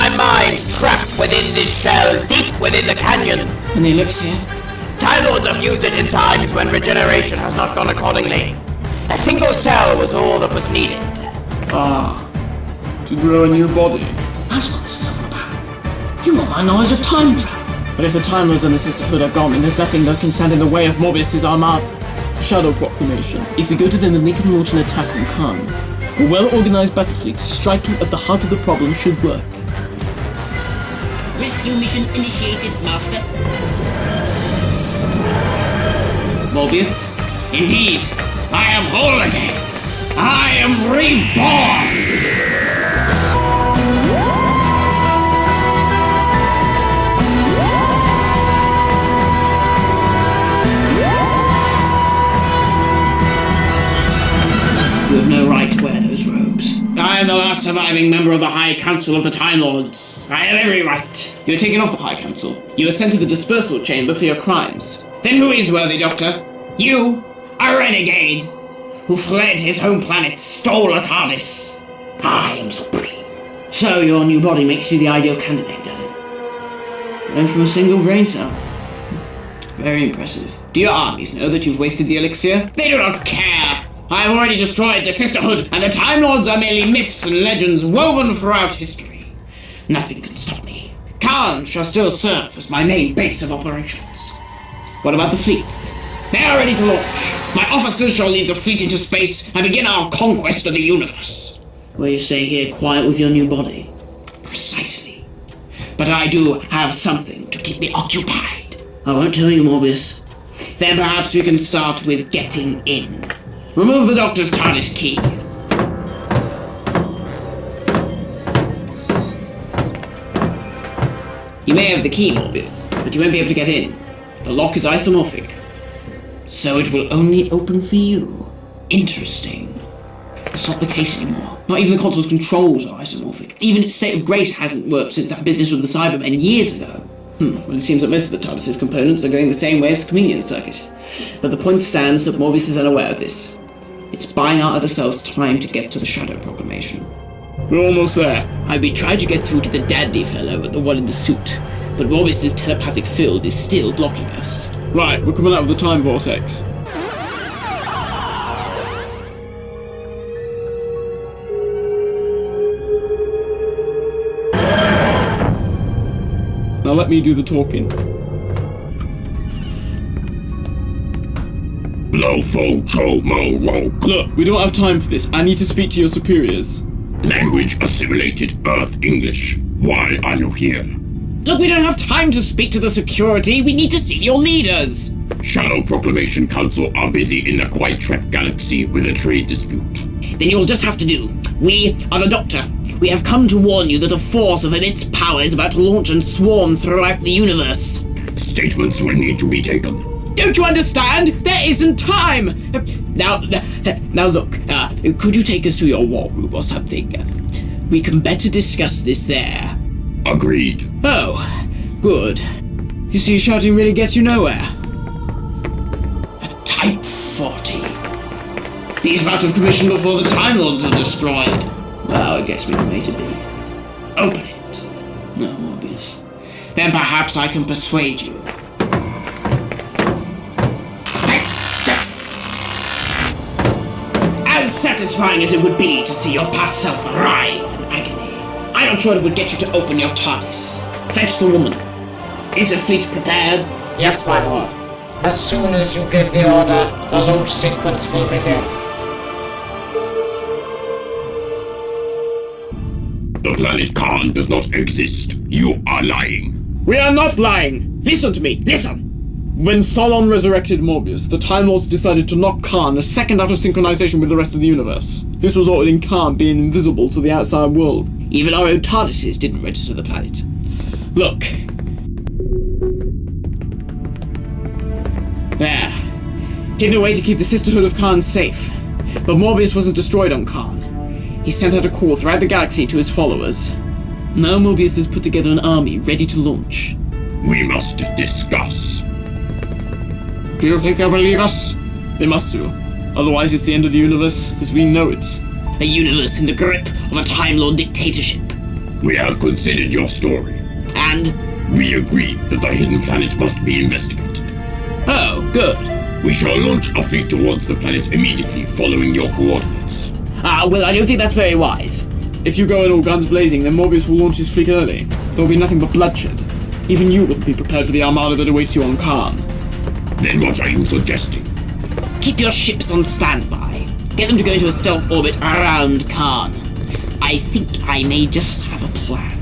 my mind trapped within this shell, deep within the canyon. And the elixir? Time Lords have used it in times when regeneration has not gone accordingly. A single cell was all that was needed. To grow a new body. That's what this is all about. You want my knowledge of time travel. But if the Time Lords and the Sisterhood are gone, then there's nothing that can stand in the way of Morbius' armada. Shadow Proclamation. If we go to them, then we can launch an attack on Karn. A well-organized battle fleet striking at the heart of the problem should work. Rescue mission initiated, Master. Morbius? Indeed, I am whole again. I am reborn! You have no right to wear those robes. I am the last surviving member of the High Council of the Time Lords. I have every right. You were taken off the High Council. You were sent to the dispersal chamber for your crimes. Then who is worthy, Doctor? You, a renegade, who fled his home planet, stole a TARDIS. I am supreme. So your new body makes you the ideal candidate, does it? Then from a single brain cell. Very impressive. Do your armies know that you've wasted the elixir? They do not care. I have already destroyed the Sisterhood, and the Time Lords are merely myths and legends woven throughout history. Nothing can stop me. Karn shall still serve as my main base of operations. What about the fleets? They are ready to launch. My officers shall lead the fleet into space and begin our conquest of the universe. Will you stay here quiet with your new body? Precisely. But I do have something to keep me occupied. I won't tell you, Morbius. Then perhaps we can start with getting in. Remove the Doctor's TARDIS key. You may have the key, Morbius, but you won't be able to get in. The lock is isomorphic, so it will only open for you. Interesting. That's not the case anymore. Not even the console's controls are isomorphic. Even its state of grace hasn't worked since that business with the Cybermen years ago. Well, it seems that most of the TARDIS's components are going the same way as the chameleon circuit. But the point stands that Morbius is unaware of this. It's buying our other selves time to get to the Shadow Proclamation. We're almost there. I've been trying to get through to the dandy fellow and the one in the suit, but Morbius's telepathic field is still blocking us. Right, we're coming out of the time vortex. Now let me do the talking. Look, we don't have time for this. I need to speak to your superiors. Language assimilated Earth English. Why are you here? Look, we don't have time to speak to the security. We need to see your leaders. Shadow Proclamation Council are busy in the Quite Trap Galaxy with a trade dispute. Then you'll just have to do. We are the Doctor. We have come to warn you that a force of immense power is about to launch and swarm throughout the universe. Statements will need to be taken. Don't you understand? There isn't time! Now look, could you take us to your war room or something? We can better discuss this there. Agreed. Oh, good. You see, shouting really gets you nowhere. Type 40. These were out of commission before the Time Lords were destroyed. Well, it gets me from A to B. Open it. No, Morbius. Then perhaps I can persuade you. As satisfying as it would be to see your past self writhe in agony, I'm not sure it would get you to open your TARDIS. Fetch the woman. Is the fleet prepared? Yes, my lord. As soon as you give the order, the launch sequence will begin. The planet Karn does not exist. You are lying. We are not lying! Listen to me, listen! When Solon resurrected Morbius, the Time Lords decided to knock Karn a second out of synchronization with the rest of the universe. This resulted in Karn being invisible to the outside world. Even our own TARDISes didn't register the planet. Look. There. Hidden away to keep the Sisterhood of Karn safe. But Morbius wasn't destroyed on Karn. He sent out a call throughout the galaxy to his followers. Now Morbius has put together an army ready to launch. We must discuss. Do you think they'll believe us? They must do. Otherwise it's the end of the universe as we know it. A universe in the grip of a Time Lord dictatorship. We have considered your story. And? We agree that the hidden planet must be investigated. Oh, good. We shall launch a fleet towards the planet immediately following your coordinates. Well, I don't think that's very wise. If you go in all guns blazing, then Morbius will launch his fleet early. There will be nothing but bloodshed. Even you wouldn't be prepared for the armada that awaits you on Karn. Then what are you suggesting? Keep your ships on standby. Get them to go into a stealth orbit around Karn. I think I may just have a plan.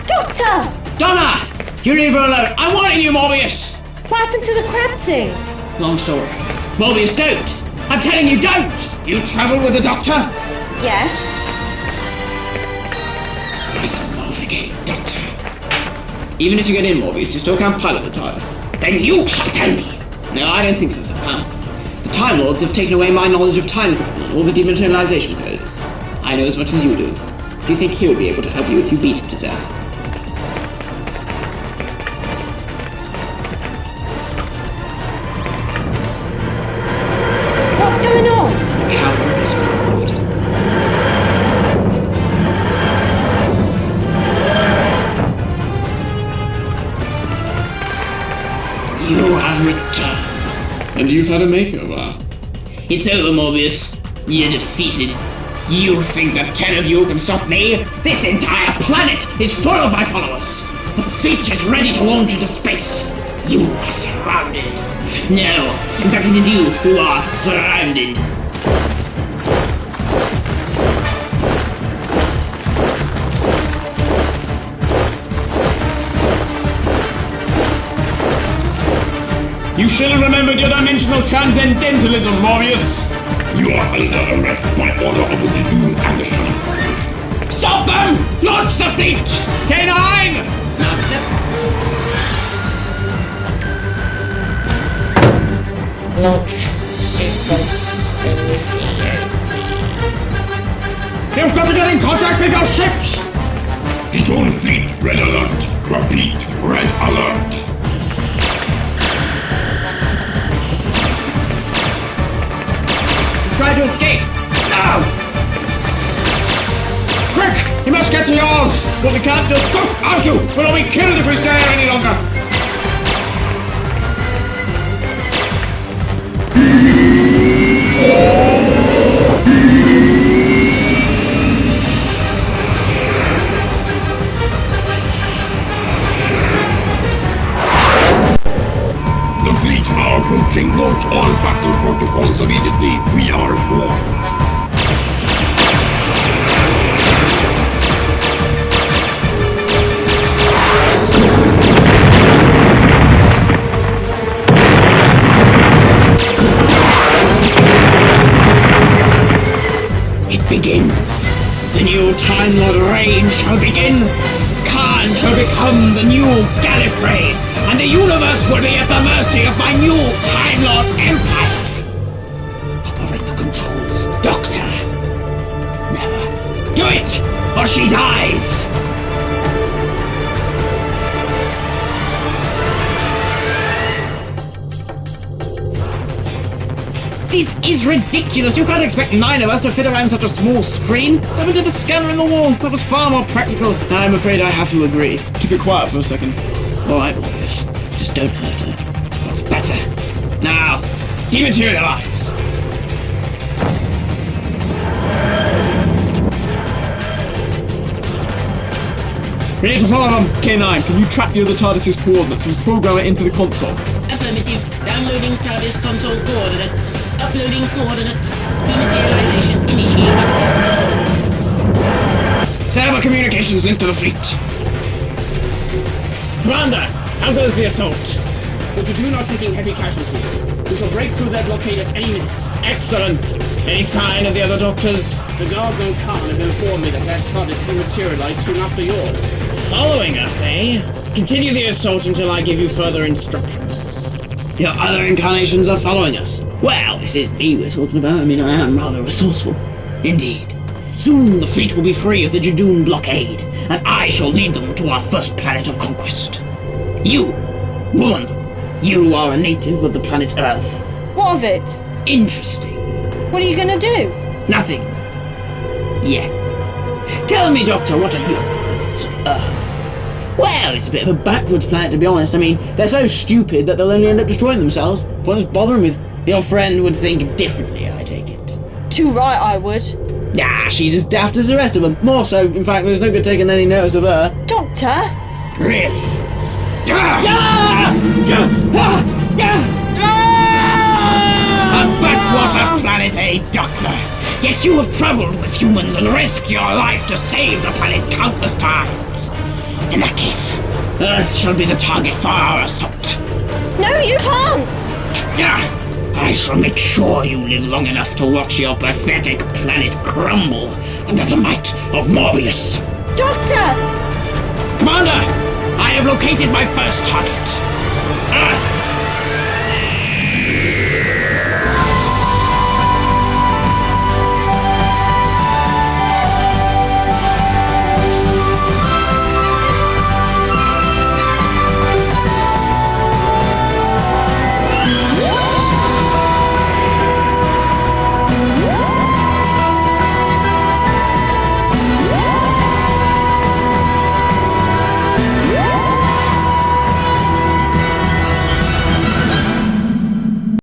Doctor! Donna! You leave her alone. I'm warning you, Morbius! What happened to the crab thing? Long story. Morbius, don't! I'm telling you, don't! You travel with the Doctor? Yes. Listen, Morbius, Doctor. Even if you get in, Morbius, you still can't pilot the TARDIS. Then you shall tell me! No, I don't think that's a plan. The Time Lords have taken away my knowledge of time travel and all the dematerialization codes. I know as much as you do. Do you think he'll be able to help you if you beat him to death? What's going on? The cavalry is involved. You have returned. And you've had a makeover. It's over, Morbius. You're defeated. You think that 10 of you can stop me? This entire planet is full of my followers. The fleet is ready to launch into space. You are surrounded. No, in fact it is you who are surrounded. You should have remembered your dimensional transcendentalism, Morbius! You are under arrest by order of the Judoon and the Shadow Proclomation. Stop them! Launch the fleet! K9! Master? Launch sequence initiated. You've got to get in contact with your ships! Judoon fleet, red alert. Repeat, red alert. He's trying to escape! No! Quick! You must get to yours! But we can't just don't argue! We'll all be killed if we stay here any longer! The fleet are approaching. Launch all battle protocols immediately. We are at war. It begins. The new Time Lord reign shall begin. Karn shall become the new Gallifrey, and the universe will be at the mercy of my new Time Lord Empire. Operate the controls, Doctor. Never. Do it, or she dies. This is ridiculous! You can't expect 9 of us to fit around such a small screen! Never did the scanner in the wall! That was far more practical! I'm afraid I have to agree. Keep it quiet for a second. Alright, Morbius. Just don't hurt her. That's better. Now, dematerialize! We need to follow them! K9, can you track the other TARDIS's coordinates and program it into the console? Affirmative. Downloading TARDIS console coordinates. Uploading coordinates. Dematerialization initiated. Set up a communications link to the fleet. Commander, how goes the assault? The Judoon are taking heavy casualties. We shall break through their blockade at any minute. Excellent! Any sign of the other doctors? The guards on Karn have informed me that their TARDIS dematerialized soon after yours. Following us, eh? Continue the assault until I give you further instructions. Your other incarnations are following us. Well, this is me we're talking about. I mean, I am rather resourceful. Indeed. Soon the fleet will be free of the Judoon blockade, and I shall lead them to our first planet of conquest. You, woman, you are a native of the planet Earth. What of it? Interesting. What are you gonna do? Nothing. Yet. Tell me, Doctor, what are your thoughts of Earth? Well, it's a bit of a backwards planet, to be honest. I mean, they're so stupid that they'll only end up destroying themselves. Pointless bothering with. Your friend would think differently, I take it. Too right, I would. Ah, she's as daft as the rest of them. More so, in fact, there's no good taking any notice of her. Doctor? Really? A backwater planet, eh, Doctor? Yet you have travelled with humans and risked your life to save the planet countless times. In that case, Earth shall be the target for our assault. No, you can't! I shall make sure you live long enough to watch your pathetic planet crumble under the might of Morbius. Doctor! Commander, I have located my first target.